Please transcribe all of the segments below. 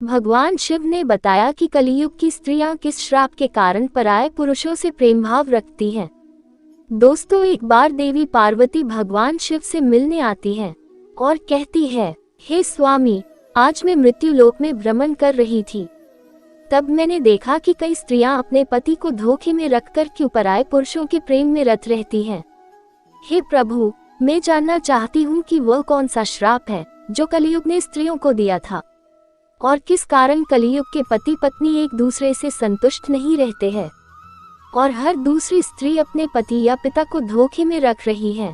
भगवान शिव ने बताया कि कलियुग की स्त्रियां किस श्राप के कारण पराये पुरुषों से प्रेम भाव रखती हैं। दोस्तों, एक बार देवी पार्वती भगवान शिव से मिलने आती हैं और कहती है, हे स्वामी, आज मैं मृत्यु लोक में भ्रमण कर रही थी। तब मैंने देखा कि कई स्त्रियां अपने पति को धोखे में रखकर क्यों पराये पुरुषों के प्रेम में रत रहती हैं। हे प्रभु, मैं जानना चाहती हूँ कि वह कौन सा श्राप है जो कलियुग ने स्त्रियों को दिया था और किस कारण कलियुग के पति पत्नी एक दूसरे से संतुष्ट नहीं रहते हैं और हर दूसरी स्त्री अपने पति या पिता को धोखे में रख रही है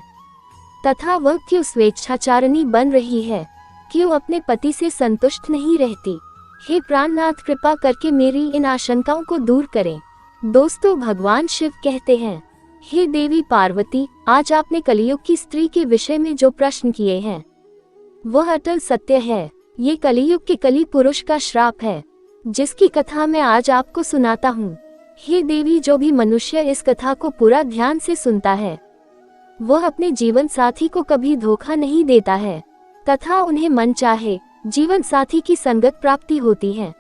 तथा वह क्यों स्वेच्छाचारिणी बन रही है, क्यों अपने पति से संतुष्ट नहीं रहती। हे प्राणनाथ, कृपा करके मेरी इन आशंकाओं को दूर करें। दोस्तों, भगवान शिव कहते हैं, हे देवी पार्वती, आज आपने कलियुग की स्त्री के विषय में जो प्रश्न किए हैं वह अटल सत्य है। ये कलियुग के कली पुरुष का श्राप है जिसकी कथा मैं आज आपको सुनाता हूँ। हे देवी, जो भी मनुष्य इस कथा को पूरा ध्यान से सुनता है वह अपने जीवन साथी को कभी धोखा नहीं देता है तथा उन्हें मन चाहे जीवन साथी की संगत प्राप्ति होती है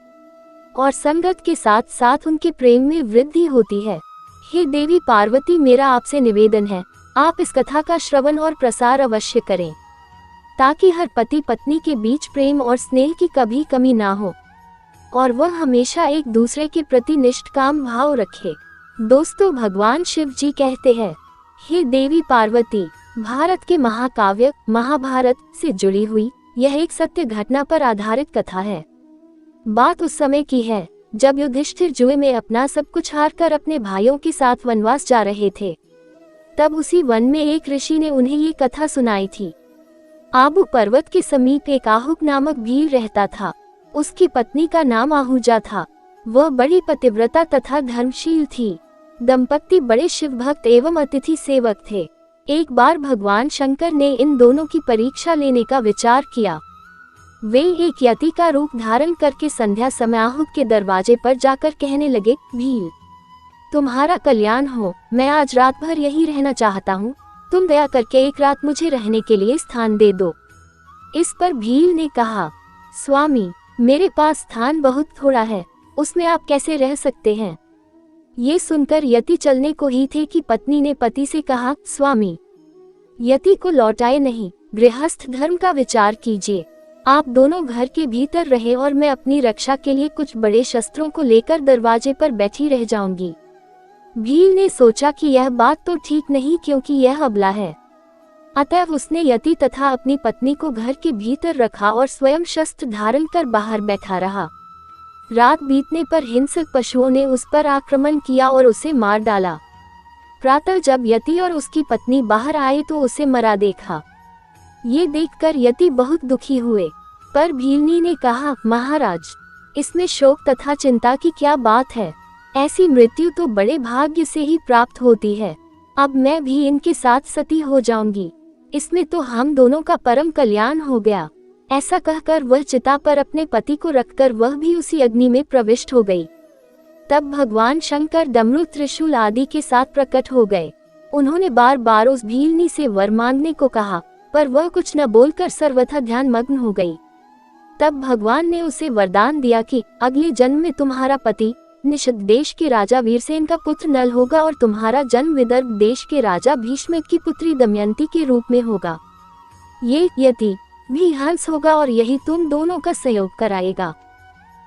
और संगत के साथ साथ उनके प्रेम में वृद्धि होती है। हे देवी पार्वती, मेरा आपसे निवेदन है, आप इस कथा का श्रवण और प्रसार अवश्य करें ताकि हर पति पत्नी के बीच प्रेम और स्नेह की कभी कमी ना हो और वह हमेशा एक दूसरे के प्रति निष्काम भाव रखे। दोस्तों, भगवान शिव जी कहते हैं, हे देवी पार्वती, भारत के महाकाव्य महाभारत से जुड़ी हुई यह एक सत्य घटना पर आधारित कथा है। बात उस समय की है जब युधिष्ठिर जुए में अपना सब कुछ हारकर अपने भाइयों के साथ वनवास जा रहे थे। तब उसी वन में एक ऋषि ने उन्हें ये कथा सुनाई थी। आबू पर्वत के समीप एक आहुक नामक भील रहता था। उसकी पत्नी का नाम आहूजा था। वह बड़ी पतिव्रता तथा धर्मशील थी। दंपति बड़े शिव भक्त एवं अतिथि सेवक थे। एक बार भगवान शंकर ने इन दोनों की परीक्षा लेने का विचार किया। वे एक यति का रूप धारण करके संध्या समय आहुक के दरवाजे पर जाकर कहने लगे, भील, तुम्हारा कल्याण हो, मैं आज रात भर यहीं रहना चाहता हूँ, तुम दया करके एक रात मुझे रहने के लिए स्थान दे दो। इस पर भील ने कहा, स्वामी, मेरे पास स्थान बहुत थोड़ा है, उसमें आप कैसे रह सकते हैं। ये सुनकर यति चलने को ही थे कि पत्नी ने पति से कहा, स्वामी, यति को लौटाए नहीं, गृहस्थ धर्म का विचार कीजिए। आप दोनों घर के भीतर रहे और मैं अपनी रक्षा के लिए कुछ बड़े शस्त्रों को लेकर दरवाजे पर बैठी रह जाऊंगी। भील ने सोचा कि यह बात तो ठीक नहीं, क्योंकि यह अबला है। अतः उसने यति तथा अपनी पत्नी को घर के भीतर रखा और स्वयं शस्त्र धारण कर बाहर बैठा रहा। रात बीतने पर हिंसक पशुओं ने उस पर आक्रमण किया और उसे मार डाला। प्रातः जब यति और उसकी पत्नी बाहर आए तो उसे मरा देखा। ये देखकर यति बहुत दुखी हुए, पर भीलनी ने कहा, महाराज, इसमें शोक तथा चिंता की क्या बात है। ऐसी मृत्यु तो बड़े भाग्य से ही प्राप्त होती है। अब मैं भी इनके साथ सती हो जाऊंगी, इसमें तो हम दोनों का परम कल्याण हो गया। ऐसा कहकर वह चिता पर अपने पति को रखकर वह भी उसी अग्नि में प्रविष्ट हो गई। तब भगवान शंकर डमरू त्रिशूल आदि के साथ प्रकट हो गए। उन्होंने बार बार उस भीलनी से वर मांगने को कहा, पर वह कुछ न बोलकर सर्वथा ध्यान मग्न हो गई। तब भगवान ने उसे वरदान दिया कि अगले जन्म में तुम्हारा पति निषद देश के राजा वीरसेन का पुत्र नल होगा और तुम्हारा जन्म विदर्भ देश के राजा भीष्म की पुत्री दमयंती के रूप में होगा। ये यति भी हंस होगा और यही तुम दोनों का संयोग कराएगा।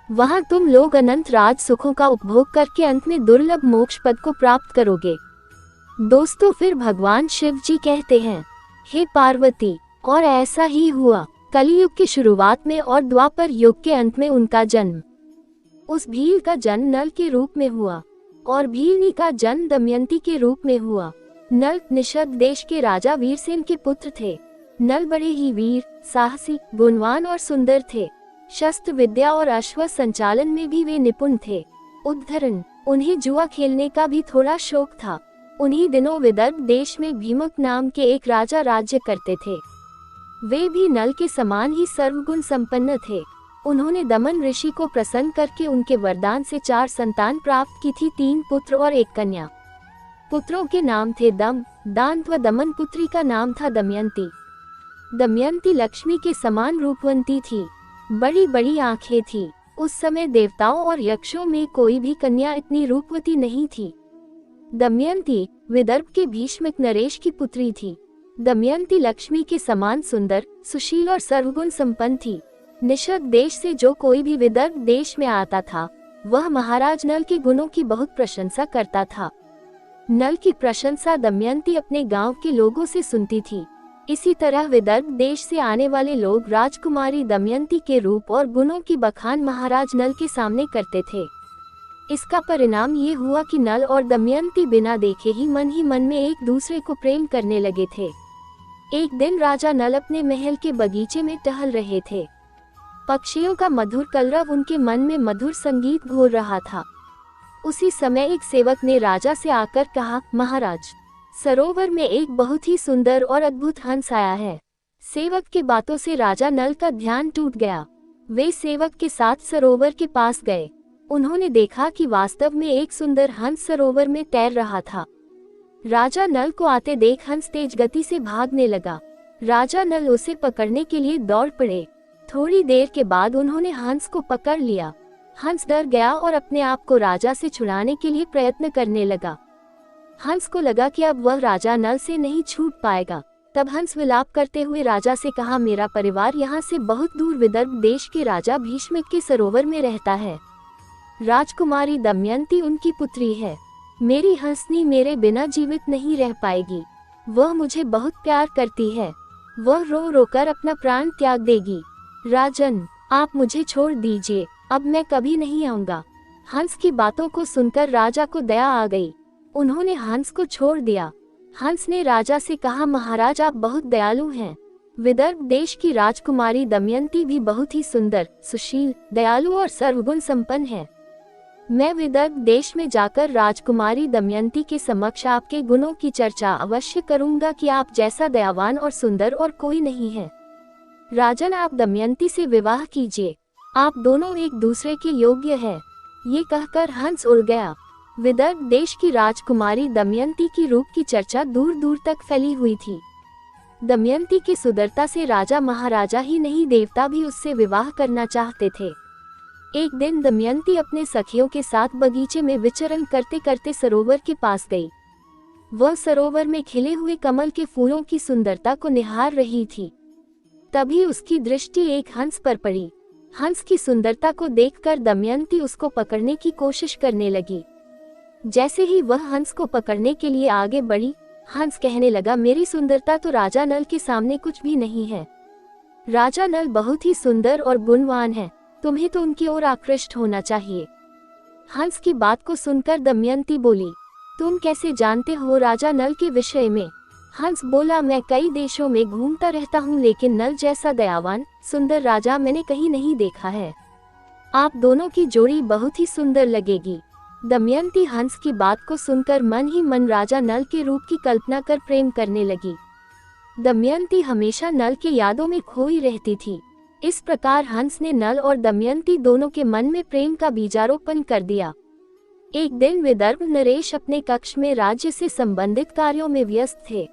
वहां तुम लोग अनंत राज सुखों का उपभोग करके अंत में दुर्लभ मोक्ष पद को प्राप्त करोगे। दोस्तों, फिर भगवान शिव जी कहते हैं, हे पार्वती, और ऐसा ही हुआ। कलियुग की शुरुआत में और द्वापर युग के अंत में उनका जन्म। उस भील का जन्म नल के रूप में हुआ और भीलनी का जन्म दमयंती के रूप में हुआ। नल निषद देश के राजा वीरसेन के पुत्र थे। नल बड़े ही वीर, साहसी, गुणवान और सुंदर थे। शस्त्र विद्या और अश्व संचालन में भी वे निपुण थे। उद्धरण, उन्हें जुआ खेलने का भी थोड़ा शौक था। उन्हीं दिनों विदर्भ देश में भीमक नाम के एक राजा राज्य करते थे। वे भी नल के समान ही सर्वगुण संपन्न थे। उन्होंने दमन ऋषि को प्रसन्न करके उनके वरदान से 4 संतान प्राप्त की थी, 3 पुत्र और 1 कन्या। पुत्रों के नाम थे दम, दांत व दमन। पुत्री का नाम था दमयंती। दमयंती लक्ष्मी के समान रूपवंती थी, बड़ी बड़ी आंखें थी, उस समय देवताओं और यक्षों में कोई भी कन्या इतनी रूपवती नहीं थी। दमयंती विदर्भ के भीष्मिक नरेश की पुत्री थी। दमयंती लक्ष्मी के समान सुंदर, सुशील और सर्वगुण संपन्न थी। निषद देश से जो कोई भी विदर्भ देश में आता था, वह महाराज नल के गुणों की बहुत प्रशंसा करता था। नल की प्रशंसा दमयंती अपने गांव के लोगों से सुनती थी। इसी तरह विदर्भ देश से आने वाले लोग राजकुमारी दमयंती के रूप और गुणों की बखान महाराज नल के सामने करते थे। इसका परिणाम ये हुआ कि नल और दमयंती बिना देखे ही मन में एक दूसरे को प्रेम करने लगे थे। एक दिन राजा नल अपने महल के बगीचे में टहल रहे थे। पक्षियों का मधुर कलरव उनके मन में मधुर संगीत घोल रहा था। उसी समय एक सेवक ने राजा से आकर कहा, महाराज, सरोवर में एक बहुत ही सुंदर और अद्भुत हंस आया है। सेवक की बातों से राजा नल का ध्यान टूट गया। वे सेवक के साथ सरोवर के पास गए। उन्होंने देखा कि वास्तव में एक सुंदर हंस सरोवर में तैर रहा था। राजा नल को आते देख हंस तेज गति से भागने लगा। राजा नल उसे पकड़ने के लिए दौड़ पड़े। थोड़ी देर के बाद उन्होंने हंस को पकड़ लिया। हंस डर गया और अपने आप को राजा से छुड़ाने के लिए प्रयत्न करने लगा। हंस को लगा कि अब वह राजा नल से नहीं छूट पाएगा। तब हंस विलाप करते हुए राजा से कहा, मेरा परिवार यहाँ से बहुत दूर विदर्भ देश के राजा भीष्मिक के सरोवर में रहता है। राजकुमारी दमयंती उनकी पुत्री है। मेरी हंसनी मेरे बिना जीवित नहीं रह पाएगी। वह मुझे बहुत प्यार करती है। वह रो रो कर अपना प्राण त्याग देगी। राजन, आप मुझे छोड़ दीजिए, अब मैं कभी नहीं आऊंगा। हंस की बातों को सुनकर राजा को दया आ गई। उन्होंने हंस को छोड़ दिया। हंस ने राजा से कहा, महाराज, आप बहुत दयालु हैं। विदर्भ देश की राजकुमारी दमयंती भी बहुत ही सुंदर, सुशील, दयालु और सर्वगुण संपन्न है। मैं विदर्भ देश में जाकर राजकुमारी दमयंती के समक्ष आपके गुणों की चर्चा अवश्य करूंगा कि आप जैसा दयावान और सुंदर और कोई नहीं है। राजन, आप दमयंती से विवाह कीजिए। आप दोनों एक दूसरे के योग्य हैं। ये कहकर हंस उड़ गया। विदर्भ देश की राजकुमारी दमयंती की रूप की चर्चा दूर दूर तक फैली हुई थी। दमयंती की सुंदरता से राजा महाराजा ही नहीं, देवता भी उससे विवाह करना चाहते थे। एक दिन दमयंती अपने सखियों के साथ बगीचे में विचरण करते करते सरोवर के पास गई। वह सरोवर में खिले हुए कमल के फूलों की सुंदरता को निहार रही थी। तभी उसकी दृष्टि एक हंस पर पड़ी। हंस की सुंदरता को देखकर दमयंती उसको पकड़ने की कोशिश करने लगी। जैसे ही वह हंस को पकड़ने के लिए आगे बढ़ी, हंस कहने लगा, मेरी सुंदरता तो राजा नल के सामने कुछ भी नहीं है। राजा नल बहुत ही सुंदर और गुणवान है, तुम्हें तो उनकी ओर आकृष्ट होना चाहिए। हंस की बात को सुनकर दमयंती बोली, तुम कैसे जानते हो राजा नल के विषय में? हंस बोला, मैं कई देशों में घूमता रहता हूँ, लेकिन नल जैसा दयावान, सुंदर राजा मैंने कहीं नहीं देखा है। आप दोनों की जोड़ी बहुत ही सुंदर लगेगी। दमयंती हंस की बात को सुनकर मन ही मन राजा नल के रूप की कल्पना कर प्रेम करने लगी। दमयंती हमेशा नल के यादों में खोई रहती थी। इस प्रकार हंस ने नल और दमयंती दोनों के मन में प्रेम का बीजारोपण कर दिया। एक दिन विदर्भ नरेश अपने कक्ष में राज्य से संबंधित कार्यों में व्यस्त थे।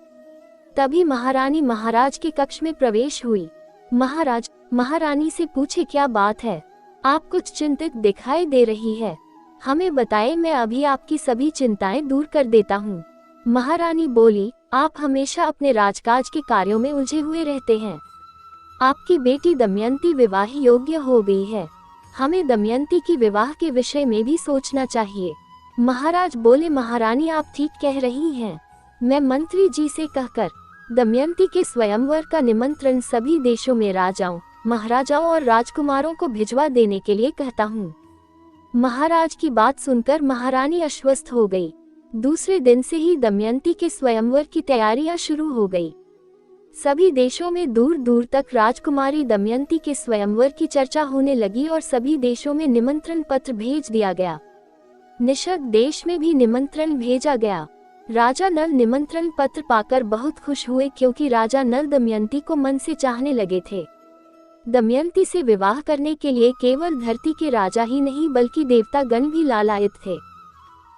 तभी महारानी महाराज के कक्ष में प्रवेश हुई। महाराज, महारानी से पूछे, क्या बात है? आप कुछ चिंतित दिखाई दे रही है। हमें बताएं, मैं अभी आपकी सभी चिंताएं दूर कर देता हूँ। महारानी बोली, आप हमेशा अपने राजकाज के कार्यों में उलझे हुए रहते हैं। आपकी बेटी दमयंती विवाह योग्य हो गई है। हमें दमयंती की विवाह के विषय में भी सोचना चाहिए। महाराज बोले, महारानी आप ठीक कह रही हैं। मैं मंत्री जी से कहकर दमयंती के स्वयंवर का निमंत्रण सभी देशों में राजाओं, महाराजाओं और राजकुमारों को भिजवा देने के लिए कहता हूँ। महाराज की बात सुनकर महारानी आश्वस्त हो गई। दूसरे दिन से ही दमयंती के स्वयंवर की तैयारियां शुरू हो गई। सभी देशों में दूर दूर तक राजकुमारी दमयंती के स्वयंवर की चर्चा होने लगी और सभी देशों में निमंत्रण पत्र भेज दिया गया। निषद देश में भी निमंत्रण भेजा गया। राजा नल निमंत्रण पत्र पाकर बहुत खुश हुए, क्योंकि राजा नल दमयंती को मन से चाहने लगे थे। दमयंती से विवाह करने के लिए केवल धरती के राजा ही नहीं, बल्कि देवता गण भी लालायित थे।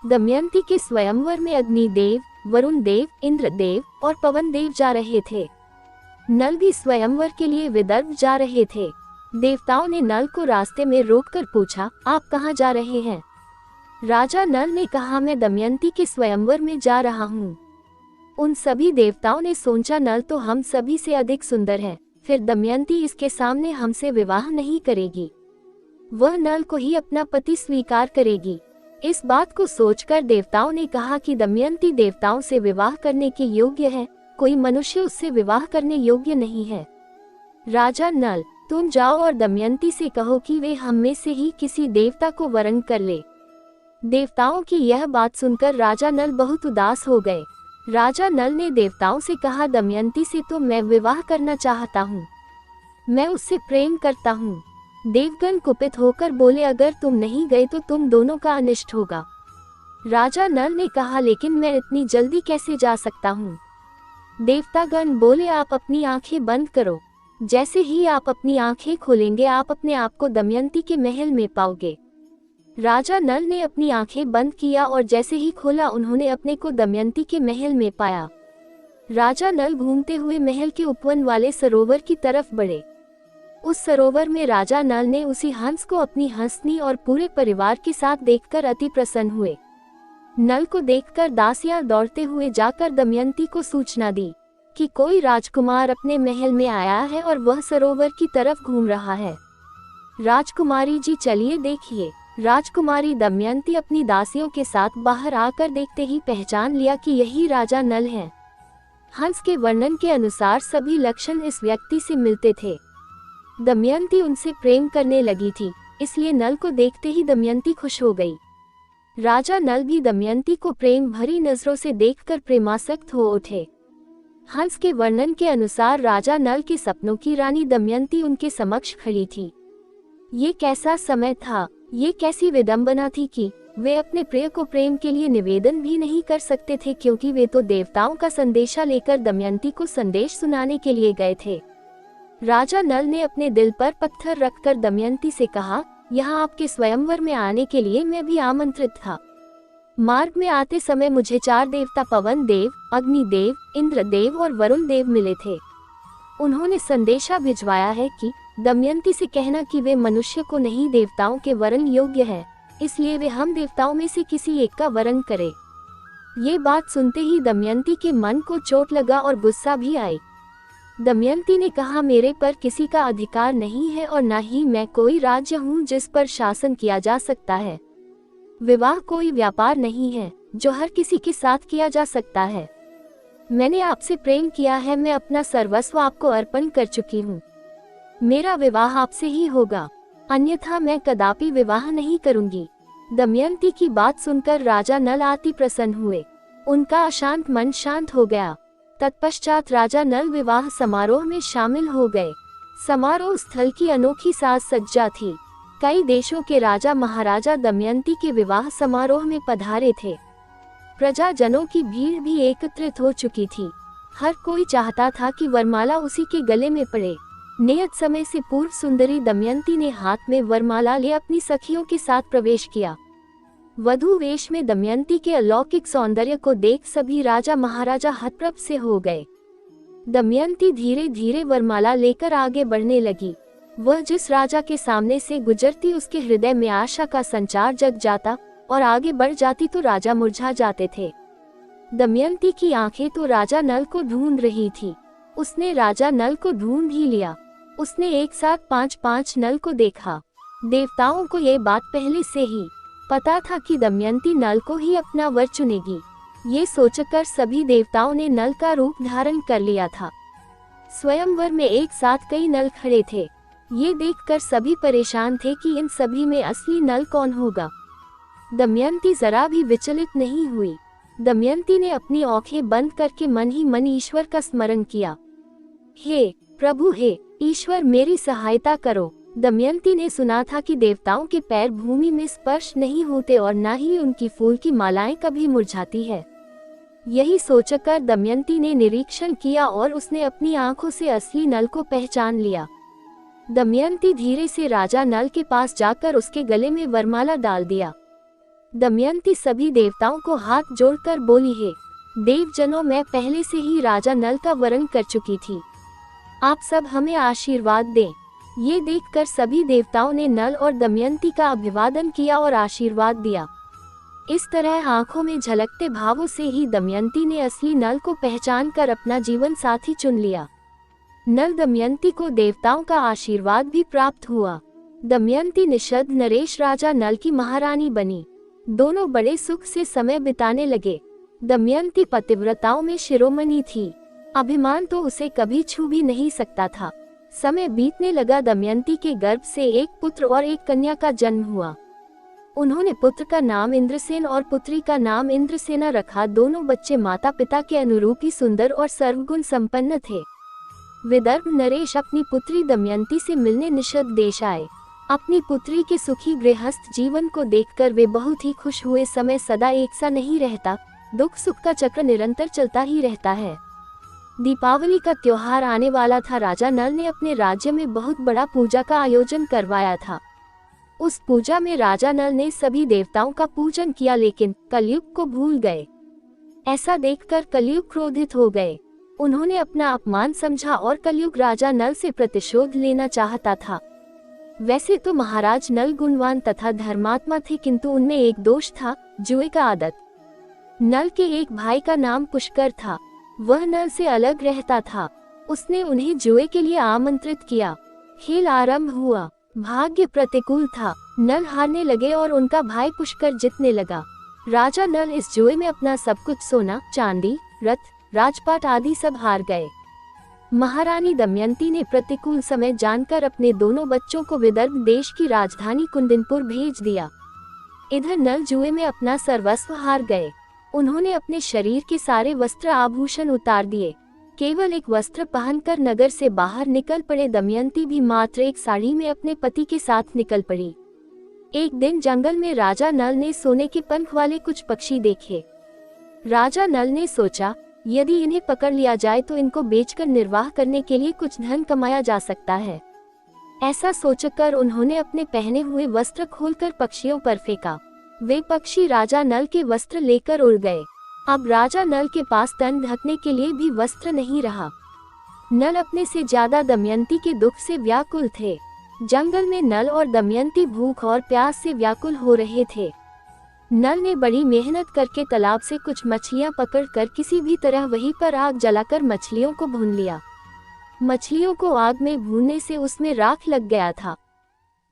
दमयंती के स्वयंवर में अग्निदेव, वरुण देव, इंद्रदेव और पवन देव जा रहे थे। नल भी स्वयंवर के लिए विदर्भ जा रहे थे। देवताओं ने नल को रास्ते में रोककर पूछा, आप कहाँ जा रहे हैं? राजा नल ने कहा, मैं दमयंती के स्वयंवर में जा रहा हूँ। उन सभी देवताओं ने सोचा, नल तो हम सभी से अधिक सुंदर है, फिर दमयंती इसके सामने हमसे विवाह नहीं करेगी, वह नल को ही अपना पति स्वीकार करेगी। इस बात को सोचकर देवताओं ने कहा कि दमयंती देवताओं से विवाह करने के योग्य है, कोई मनुष्य उससे विवाह करने योग्य नहीं है। राजा नल, तुम जाओ और दमयंती से कहो कि वे हम में से ही किसी देवता को वरण कर ले। देवताओं की यह बात सुनकर राजा नल बहुत उदास हो गए। राजा नल ने देवताओं से कहा, दमयंती से तो मैं विवाह करना चाहता हूँ, मैं उससे प्रेम करता हूँ। देवगण कुपित होकर बोले, अगर तुम नहीं गए तो तुम दोनों का अनिष्ट होगा। राजा नल ने कहा, लेकिन मैं इतनी जल्दी कैसे जा सकता हूँ? देवतागण बोले, आप अपनी आंखें बंद करो, जैसे ही आप अपनी आंखें खोलेंगे आप अपने आप को दमयंती के महल में पाओगे। राजा नल ने अपनी आंखें बंद किया और जैसे ही खोला उन्होंने अपने को दमयंती के महल में पाया। राजा नल घूमते हुए महल के उपवन वाले सरोवर की तरफ बढ़े। उस सरोवर में राजा नल ने उसी हंस को अपनी हंसनी और पूरे परिवार के साथ देखकर अति प्रसन्न हुए। नल को देखकर दासियां दौड़ते हुए जाकर दमयंती को सूचना दी कि कोई राजकुमार अपने महल में आया है और वह सरोवर की तरफ घूम रहा है। राजकुमारी जी, चलिए देखिए। राजकुमारी दमयंती अपनी दासियों के साथ बाहर आकर देखते ही पहचान लिया कि यही राजा नल हैं। हंस के वर्णन के अनुसार सभी लक्षण इस व्यक्ति से मिलते थे। दमयंती उनसे प्रेम करने लगी थी, इसलिए नल को देखते ही दमयंती खुश हो गई। राजा नल भी दमयंती को प्रेम भरी नजरों से देखकर प्रेमासक्त हो उठे। हंस के वर्णन के अनुसार राजा नल के सपनों की रानी दमयंती उनके समक्ष खड़ी थी। ये कैसा समय था, ये कैसी विडंबना थी कि वे अपने प्रिय को प्रेम के लिए निवेदन भी नहीं कर सकते थे, क्योंकि वे तो देवताओं का संदेशा लेकर दमयंती को संदेश सुनाने के लिए गए थे। राजा नल ने अपने दिल पर पत्थर रखकर दमयंती से कहा, यहाँ आपके स्वयंवर में आने के लिए मैं भी आमंत्रित था। मार्ग में आते समय मुझे 4 देवता पवन देव, अग्नि देव, इंद्र देव और वरुण देव मिले थे। उन्होंने संदेशा भिजवाया है कि दमयंती से कहना कि वे मनुष्य को नहीं देवताओं के वरण योग्य है, इसलिए वे हम देवताओं में से किसी एक का वरण करे। ये बात सुनते ही दमयंती के मन को चोट लगा और गुस्सा भी आई। दमयंती ने कहा, मेरे पर किसी का अधिकार नहीं है और न ही मैं कोई राज्य हूँ जिस पर शासन किया जा सकता है। विवाह कोई व्यापार नहीं है जो हर किसी के साथ किया जा सकता है। मैंने आपसे प्रेम किया है, मैं अपना सर्वस्व आपको अर्पण कर चुकी हूँ। मेरा विवाह आपसे ही होगा, अन्यथा मैं कदापि विवाह नहीं करूंगी। दमयंती की बात सुनकर राजा नल अति प्रसन्न हुए। उनका अशांत मन शांत हो गया। तत्पश्चात राजा नल विवाह समारोह में शामिल हो गए। समारोह स्थल की अनोखी साज सज्जा थी। कई देशों के राजा महाराजा दमयंती के विवाह समारोह में पधारे थे। प्रजाजनों की भीड़ भी एकत्रित हो चुकी थी। हर कोई चाहता था कि वरमाला उसी के गले में पड़े। नियत समय से पूर्व सुंदरी दमयंती ने हाथ में वरमाला ले अपनी सखियों के साथ प्रवेश किया। वधू वेश में दमयंती के अलौकिक सौंदर्य को देख सभी राजा महाराजा हतप्रभ से हो गए। दमयंती धीरे धीरे वरमाला लेकर आगे बढ़ने लगी। वह जिस राजा के सामने से गुजरती उसके हृदय में आशा का संचार जग जाता और आगे बढ़ जाती तो राजा मुरझा जाते थे। दमयंती की आंखें तो राजा नल को ढूंढ रही थी। उसने राजा नल को ढूंढ ही लिया। उसने एक साथ 5-5 नल को देखा। देवताओं को ये बात पहले से ही पता था कि दमयंती नल को ही अपना वर चुनेगी। ये सोचकर सभी देवताओं ने नल का रूप धारण कर लिया था। स्वयंवर में एक साथ कई नल खड़े थे। ये देखकर सभी परेशान थे कि इन सभी में असली नल कौन होगा। दमयंती जरा भी विचलित नहीं हुई। दमयंती ने अपनी आंखें बंद करके मन ही मन ईश्वर का स्मरण किया। हे प्रभु, हे ईश्वर, मेरी सहायता करो। दमयंती ने सुना था कि देवताओं के पैर भूमि में स्पर्श नहीं होते और न ही उनकी फूल की मालाएं कभी मुरझाती है। यही सोचकर दमयंती ने निरीक्षण किया और उसने अपनी आंखों से असली नल को पहचान लिया। दमयंती धीरे से राजा नल के पास जाकर उसके गले में वरमाला डाल दिया। दमयंती सभी देवताओं को हाथ जोड़कर बोली, हे देवजनों, मैं पहले से ही राजा नल का वरण कर चुकी थी। आप सब हमें आशीर्वाद दें। ये देखकर सभी देवताओं ने नल और दमयंती का अभिवादन किया और आशीर्वाद दिया। इस तरह आंखों में झलकते भावों से ही दमयंती ने असली नल को पहचान कर अपना जीवन साथी चुन लिया। नल दमयंती को देवताओं का आशीर्वाद भी प्राप्त हुआ। दमयंती निषद नरेश राजा नल की महारानी बनी। दोनों बड़े सुख से समय बिताने लगे। दमयंती पतिव्रताओं में शिरोमणि थी। अभिमान तो उसे कभी छू भी नहीं सकता था। समय बीतने लगा। दमयंती के गर्भ से एक पुत्र और एक कन्या का जन्म हुआ। उन्होंने पुत्र का नाम इंद्रसेन और पुत्री का नाम इंद्रसेना रखा। दोनों बच्चे माता पिता के अनुरूप ही सुंदर और सर्वगुण संपन्न थे। विदर्भ नरेश अपनी पुत्री दमयंती से मिलने निषद देश आए। अपनी पुत्री के सुखी गृहस्थ जीवन को देखकर वे बहुत ही खुश हुए। समय सदा एक सा नहीं रहता, दुख सुख का चक्र निरंतर चलता ही रहता है। दीपावली का त्योहार आने वाला था। राजा नल ने अपने राज्य में बहुत बड़ा पूजा का आयोजन करवाया था। उस पूजा में राजा नल ने सभी देवताओं का पूजन किया, लेकिन कलयुग को भूल गए। ऐसा देखकर कलयुग क्रोधित हो गए। उन्होंने अपना अपमान समझा और कलयुग राजा नल से प्रतिशोध लेना चाहता था। वैसे तो महाराज नल गुणवान तथा धर्मात्मा थे, किंतु उनमें एक दोष था, जुए का आदत। नल के एक भाई का नाम पुष्कर था। वह नल से अलग रहता था। उसने उन्हें जुए के लिए आमंत्रित किया। खेल आरंभ हुआ। भाग्य प्रतिकूल था। नल हारने लगे और उनका भाई पुष्कर जीतने लगा। राजा नल इस जुए में अपना सब कुछ सोना, चांदी, रथ, राजपाट आदि सब हार गए। महारानी दमयंती ने प्रतिकूल समय जानकर अपने दोनों बच्चों को विदर्भ देश की राजधानी कुंदिनपुर भेज दिया। इधर नल जुए में अपना सर्वस्व हार गए। उन्होंने अपने शरीर के सारे वस्त्र आभूषण उतार दिए। केवल एक वस्त्र पहनकर नगर से बाहर निकल पड़े। दमयंती भी मात्र एक साड़ी में अपने पति के साथ निकल पड़ी। एक दिन जंगल में राजा नल ने सोने के पंख वाले कुछ पक्षी देखे। राजा नल ने सोचा, यदि इन्हें पकड़ लिया जाए तो इनको बेचकर निर्वाह करने के लिए कुछ धन कमाया जा सकता है। ऐसा सोचकर उन्होंने अपने पहने हुए वस्त्र खोलकर पक्षियों पर फेंका। वे पक्षी राजा नल के वस्त्र लेकर उड़ गए। अब राजा नल के पास तन ढकने के लिए भी वस्त्र नहीं रहा। नल अपने से ज्यादा दमयंती के दुख से व्याकुल थे। जंगल में नल और दमयंती भूख और प्यास से व्याकुल हो रहे थे। नल ने बड़ी मेहनत करके तालाब से कुछ मछलियां पकड़कर किसी भी तरह वहीं पर आग जलाकर मछलियों को भून लिया। मछलियों को आग में भूनने से उसमें राख लग गया था।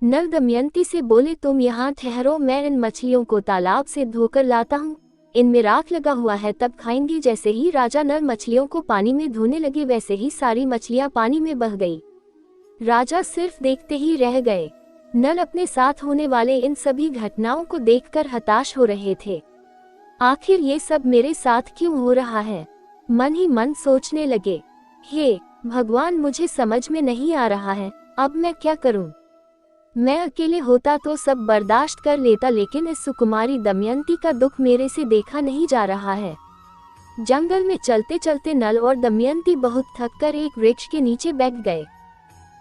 नल दमयंती से बोले, तुम यहाँ ठहरो, मैं इन मछलियों को तालाब से धोकर लाता हूँ। इनमें राख लगा हुआ है, तब खाएंगी। जैसे ही राजा नल मछलियों को पानी में धोने लगे, वैसे ही सारी मछलियाँ पानी में बह गई। राजा सिर्फ देखते ही रह गए। नल अपने साथ होने वाले इन सभी घटनाओं को देखकर हताश हो रहे थे। आखिर ये सब मेरे साथ क्यों हो रहा है? मन ही मन सोचने लगे, हे भगवान, मुझे समझ में नहीं आ रहा है, अब मैं क्या करूं? मैं अकेले होता तो सब बर्दाश्त कर लेता, लेकिन इस सुकुमारी दमयंती का दुख मेरे से देखा नहीं जा रहा है। जंगल में चलते चलते नल और दमयंती बहुत थककर एक वृक्ष के नीचे बैठ गए।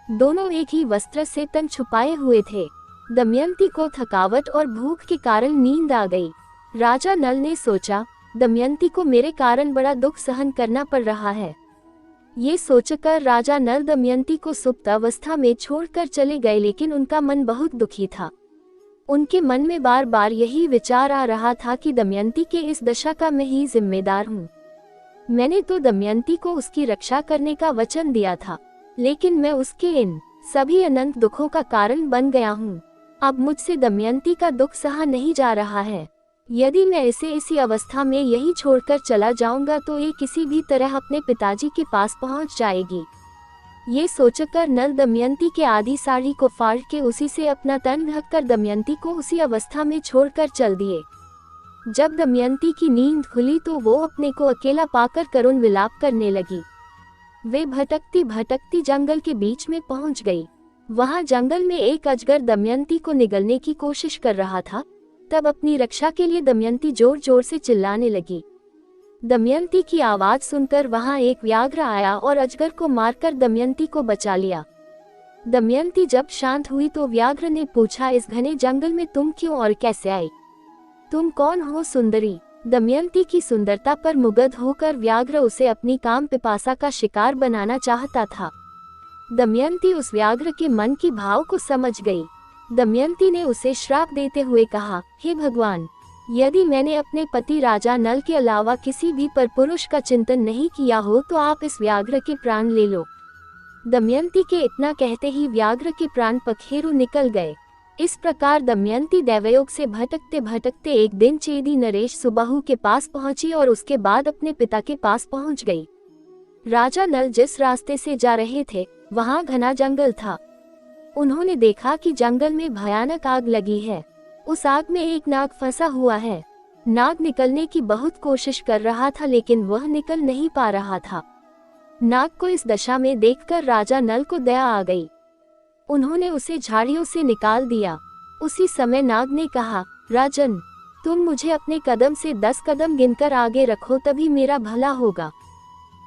दोनों एक ही वस्त्र से तन छुपाए हुए थे। दमयंती को थकावट और भूख के कारण नींद आ गई। राजा नल ने सोचा, दमयंती को मेरे कारण बड़ा दुख सहन करना पड़ रहा है। ये सोचकर राजा नल दमयंती को सुप्त अवस्था में छोड़कर चले गए, लेकिन उनका मन बहुत दुखी था। उनके मन में बार बार यही विचार आ रहा था कि दमयंती के इस दशा का मैं ही जिम्मेदार हूँ। मैंने तो दमयंती को उसकी रक्षा करने का वचन दिया था, लेकिन मैं उसके इन सभी अनंत दुखों का कारण बन गया हूँ। अब मुझसे दमयंती का दुख सहा नहीं जा रहा है। यदि मैं इसे इसी अवस्था में यही छोड़कर चला जाऊंगा तो ये किसी भी तरह अपने पिताजी के पास पहुंच जाएगी। ये सोचकर नल दमयंती के आधी साड़ी को फाड़ के उसी से अपना तन ढककर दमयंती को उसी अवस्था में छोड़कर चल दिए। जब दमयंती की नींद खुली तो वो अपने को अकेला पाकर करुण विलाप करने लगी। वे भटकती भटकती जंगल के बीच में पहुंच गई। वहां जंगल में एक अजगर दमयंती को निगलने की कोशिश कर रहा था। तब अपनी रक्षा के लिए दमयंती जोर जोर से चिल्लाने लगी। दमयंती की आवाज सुनकर वहां एक व्याघ्र आया और अजगर को मारकर दमयंती को बचा लिया। दमयंती जब शांत हुई तो व्याघ्र ने पूछा, इस घने जंगल में तुम क्यों और कैसे आई? तुम कौन हो सुंदरी? दमयंती की सुंदरता पर मुग्ध होकर व्याघ्र उसे अपनी काम पिपासा का शिकार बनाना चाहता था। दमयंती उस व्याघ्र के मन की भाव को समझ गई। दमयंती ने उसे श्राप देते हुए कहा, हे भगवान, यदि मैंने अपने पति राजा नल के अलावा किसी भी परपुरुष का चिंतन नहीं किया हो तो आप इस व्याघ्र के प्राण ले लो। दमयंती के इतना कहते ही व्याघ्र के प्राण पखेरु निकल गए। इस प्रकार दमयंती दैवयोग से भटकते भटकते एक दिन चेदी नरेश सुबाहु के पास पहुंची और उसके बाद अपने पिता के पास पहुंच गई। राजा नल जिस रास्ते से जा रहे थे वहां घना जंगल था। उन्होंने देखा कि जंगल में भयानक आग लगी है। उस आग में एक नाग फंसा हुआ है। नाग निकलने की बहुत कोशिश कर रहा था लेकिन वह निकल नहीं पा रहा था। नाग को इस दशा में देखकर राजा नल को दया आ गई। उन्होंने उसे झाड़ियों से निकाल दिया। उसी समय नाग ने कहा, राजन, तुम मुझे अपने कदम से 10 कदम गिनकर आगे रखो तभी मेरा भला होगा।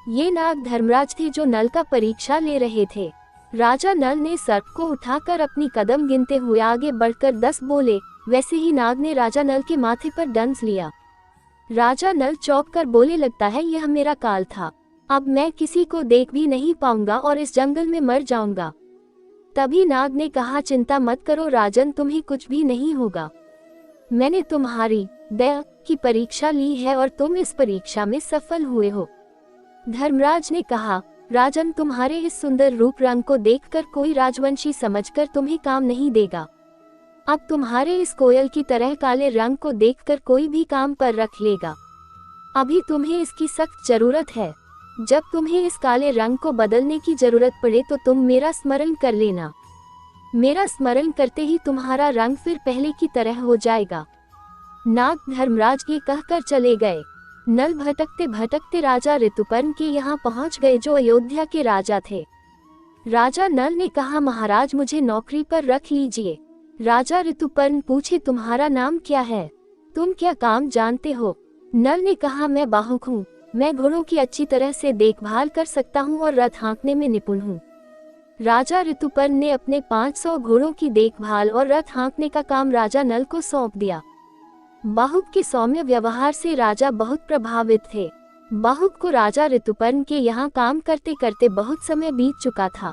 ये नाग धर्मराज थे जो नल का परीक्षा ले रहे थे। राजा नल ने सर्प को उठाकर अपनी कदम गिनते हुए आगे बढ़कर 10 बोले। वैसे ही नाग ने राजा नल के माथे पर डंस लिया। राजा नल चौंक कर बोले, लगता है यह मेरा काल था। अब मैं किसी को देख भी नहीं पाऊंगा और इस जंगल में मर जाऊंगा। तभी नाग ने कहा, चिंता मत करो राजन, तुम्हें कुछ भी नहीं होगा। मैंने तुम्हारी दया की परीक्षा ली है और तुम इस परीक्षा में सफल हुए हो। धर्मराज ने कहा, राजन, तुम्हारे इस सुंदर रूप रंग को देखकर कोई राजवंशी समझकर तुम्हें काम नहीं देगा। अब तुम्हारे इस कोयल की तरह काले रंग को देखकर कोई भी काम पर रख लेगा। अभी तुम्हें इसकी सख्त जरूरत है। जब तुम्हें इस काले रंग को बदलने की जरूरत पड़े तो तुम मेरा स्मरण कर लेना। मेरा स्मरण करते ही तुम्हारा रंग फिर पहले की तरह हो जाएगा। नाग धर्मराज ये कहकर चले गए। नल भटकते भटकते राजा ऋतुपर्ण के यहाँ पहुँच गए जो अयोध्या के राजा थे। राजा नल ने कहा, महाराज, मुझे नौकरी पर रख लीजिए। राजा ऋतुपर्ण पूछे, तुम्हारा नाम क्या है? तुम क्या काम जानते हो? नल ने कहा, मैं बाहुक हूँ। मैं घोड़ों की अच्छी तरह से देखभाल कर सकता हूँ और रथ हाँकने में निपुण हूँ। राजा ऋतुपर्ण ने अपने 500 घोड़ों की देखभाल और रथ हाँकने का काम राजा नल को सौंप दिया। बाहुक के सौम्य व्यवहार से राजा बहुत प्रभावित थे। बाहुक को राजा ऋतुपर्ण के यहाँ काम करते करते बहुत समय बीत चुका था।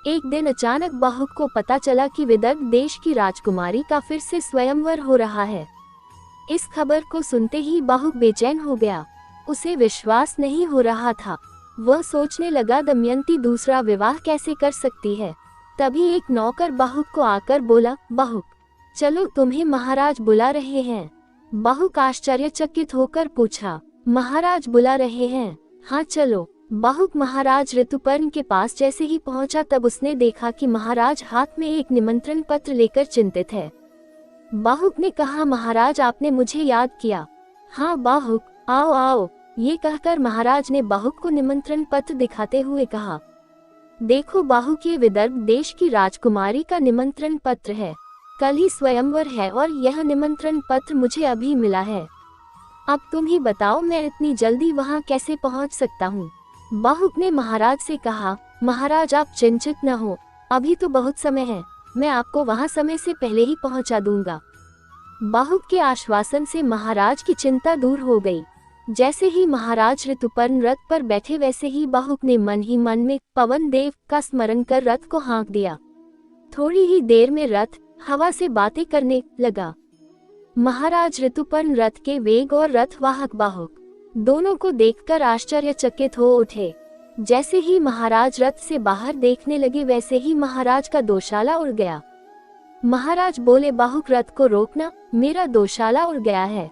एक दिन अचानक बाहुक को पता चला कि विदर्भ देश की राजकुमारी का फिर से स्वयंवर हो रहा है। इस खबर को सुनते ही बाहुक बेचैन हो गया। उसे विश्वास नहीं हो रहा था। वह सोचने लगा, दमयंती दूसरा विवाह कैसे कर सकती है। तभी एक नौकर बाहुक को आकर बोला, बाहुक, चलो, तुम्हें महाराज बुला रहे हैं। बाहुक आश्चर्यचकित होकर पूछा, महाराज बुला रहे हैं? हाँ चलो। बाहुक महाराज ऋतुपर्ण के पास जैसे ही पहुंचा तब उसने देखा कि महाराज हाथ में एक निमंत्रण पत्र लेकर चिंतित है। बाहुक ने कहा, महाराज, आपने मुझे याद किया? हाँ बाहुक, आओ आओ। ये कहकर महाराज ने बाहुक को निमंत्रण पत्र दिखाते हुए कहा, देखो बाहुक, ये विदर्भ देश की राजकुमारी का निमंत्रण पत्र है। कल ही स्वयंवर है और यह निमंत्रण पत्र मुझे अभी मिला है। अब तुम ही बताओ, मैं इतनी जल्दी वहां कैसे पहुंच सकता हूँ? बाहुक ने महाराज से कहा, महाराज, आप चिंतित न हो, अभी तो बहुत समय है। मैं आपको वहां समय से पहले ही पहुंचा दूंगा। बाहुक के आश्वासन से महाराज की चिंता दूर हो गई। जैसे ही महाराज ऋतुपर्ण रथ पर बैठे वैसे ही बाहुक ने मन ही मन में पवन देव का स्मरण कर रथ को हाँक दिया। थोड़ी ही देर में रथ हवा से बातें करने लगा। महाराज ऋतुपर्ण रथ के वेग और रथवाहक बाहुक दोनों को देखकर आश्चर्यचकित हो उठे। जैसे ही महाराज रथ से बाहर देखने लगे वैसे ही महाराज का दोशाला उड़ गया। महाराज बोले, बाहुक, रथ को रोकना, मेरा दोशाला उड़ गया है।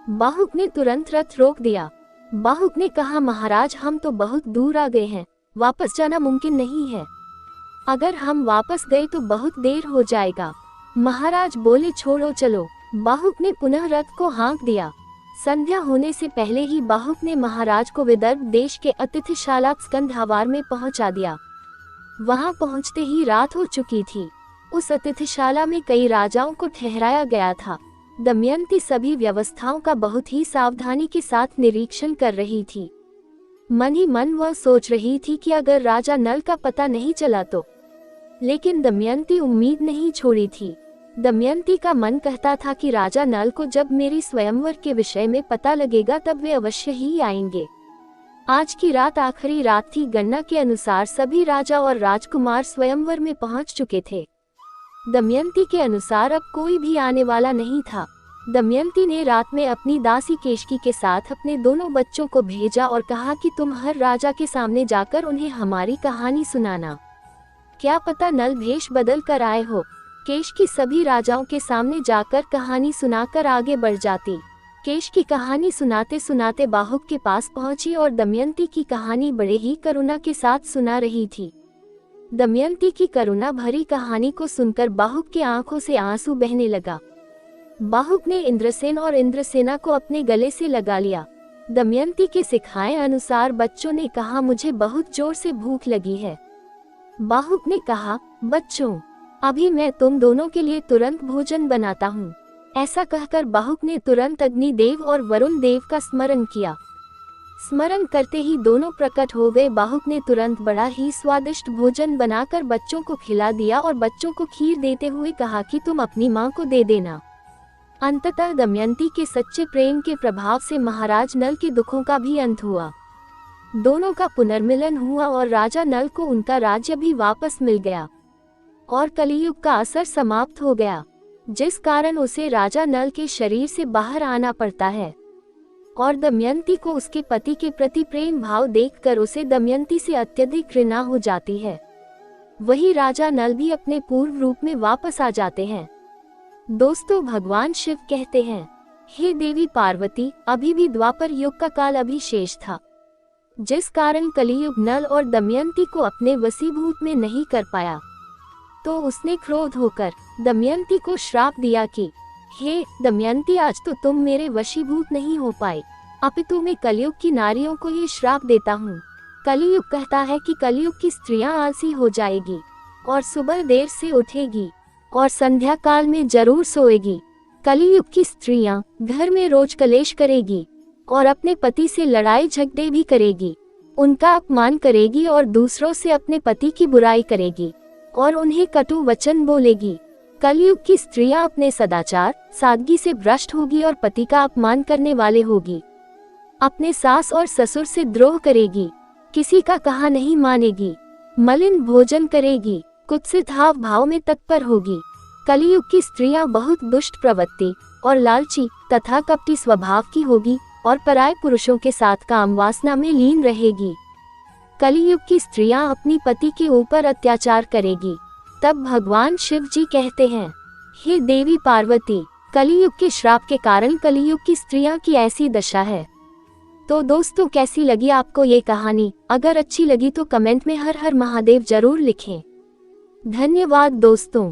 बाहुक ने तुरंत रथ रोक दिया। बाहुक ने कहा, महाराज, हम तो बहुत दूर आ गए हैं, वापस जाना मुमकिन नहीं है। अगर हम वापस गए तो बहुत देर हो जाएगा। महाराज बोले, छोड़ो, चलो। बाहुक ने पुनः रथ को हाँक दिया। संध्या होने से पहले ही बाहुक ने महाराज को विदर्भ देश के अतिथिशाला स्कंधावार में पहुंचा दिया। वहां पहुंचते ही रात हो चुकी थी। उस अतिथिशाला में कई राजाओं को ठहराया गया था। दमयंती सभी व्यवस्थाओं का बहुत ही सावधानी के साथ निरीक्षण कर रही थी। मन ही मन वह सोच रही थी कि अगर राजा नल का पता नहीं चला तो। लेकिन दमयंती उम्मीद नहीं छोड़ी थी। दमयंती का मन कहता था कि राजा नल को जब मेरी स्वयंवर के विषय में पता लगेगा तब वे अवश्य ही आएंगे। आज की रात आखिरी रात थी। गणना के अनुसार सभी राजा और राजकुमार स्वयंवर में पहुंच चुके थे। दमयंती के अनुसार अब कोई भी आने वाला नहीं था। दमयंती ने रात में अपनी दासी केशकी के साथ अपने दोनों बच्चों को भेजा और कहा कि तुम हर राजा के सामने जाकर उन्हें हमारी कहानी सुनाना। क्या पता नल भेष बदल कर आए हो। केशकी सभी राजाओं के सामने जाकर कहानी सुनाकर आगे बढ़ जाती। केशकी कहानी सुनाते सुनाते बाहुक के पास पहुंची और दमयंती की कहानी बड़े ही करुणा के साथ सुना रही थी। दमयंती की करुणा भरी कहानी को सुनकर बाहुक की आंखों से आंसू बहने लगा। बाहुक ने इंद्रसेन और इंद्रसेना को अपने गले से लगा लिया। दमयंती के सिखाए अनुसार बच्चों ने कहा, मुझे बहुत जोर से भूख लगी है। बाहुक ने कहा, बच्चों, अभी मैं तुम दोनों के लिए तुरंत भोजन बनाता हूँ। ऐसा कहकर बाहुक ने तुरंत अग्निदेव और वरुण देव का स्मरण किया। स्मरण करते ही दोनों प्रकट हो गए। बाहुक ने तुरंत बड़ा ही स्वादिष्ट भोजन बनाकर बच्चों को खिला दिया और बच्चों को खीर देते हुए कहा कि तुम अपनी माँ को दे देना। अंततः दमयंती के सच्चे प्रेम के प्रभाव से महाराज नल के दुखों का भी अंत हुआ। दोनों का पुनर्मिलन हुआ और राजा नल को उनका राज्य भी वापस मिल गया और कलियुग का असर समाप्त हो गया, जिस कारण उसे राजा नल के शरीर से बाहर आना पड़ता है। और दमयंती को उसके पति के प्रति प्रेम भाव देखकर उसे दमयंती से अत्यधिक घृणा हो जाती है। वही राजा नल भी अपने पूर्व रूप में वापस आ जाते हैं। दोस्तों, भगवान शिव कहते हैं, हे देवी पार्वती, अभी भी द्वापर युग का काल अभी शेष था, जिस कारण कलियुग नल और दमयंती को अपने वशीभूत में नहीं कर पाया। तो उसने क्रोध होकर दमयंती को श्राप दिया कि हे दमयंती, आज तो तुम मेरे वशीभूत नहीं हो पाए, अपितु मैं कलियुग की नारियों को ये श्राप देता हूँ। कलियुग कहता है कि कलियुग की स्त्रियां आलसी हो जाएगी और सुबह देर से उठेगी और संध्या काल में जरूर सोएगी। कलियुग की स्त्रियां घर में रोज कलेश करेगी और अपने पति से लड़ाई झगड़े भी करेगी, उनका अपमान करेगी और दूसरों से अपने पति की बुराई करेगी और उन्हें कटु वचन बोलेगी। कलयुग की स्त्रियां अपने सदाचार सादगी से भ्रष्ट होगी और पति का अपमान करने वाले होगी, अपने सास और ससुर से द्रोह करेगी, किसी का कहा नहीं मानेगी, मलिन भोजन करेगी, कुत्सित हाव भाव में तत्पर होगी। कलयुग की स्त्रियां बहुत दुष्ट प्रवृत्ति और लालची तथा कपटी स्वभाव की होगी और पराये पुरुषों के साथ काम वासना में लीन रहेगी। कलयुग की स्त्रियां अपनी पति के ऊपर अत्याचार करेगी। तब भगवान शिव जी कहते हैं, हे देवी पार्वती, कलयुग के श्राप के कारण कलयुग की स्त्रियां की ऐसी दशा है। तो दोस्तों, कैसी लगी आपको ये कहानी? अगर अच्छी लगी तो कमेंट में हर हर महादेव जरूर लिखें। धन्यवाद दोस्तों।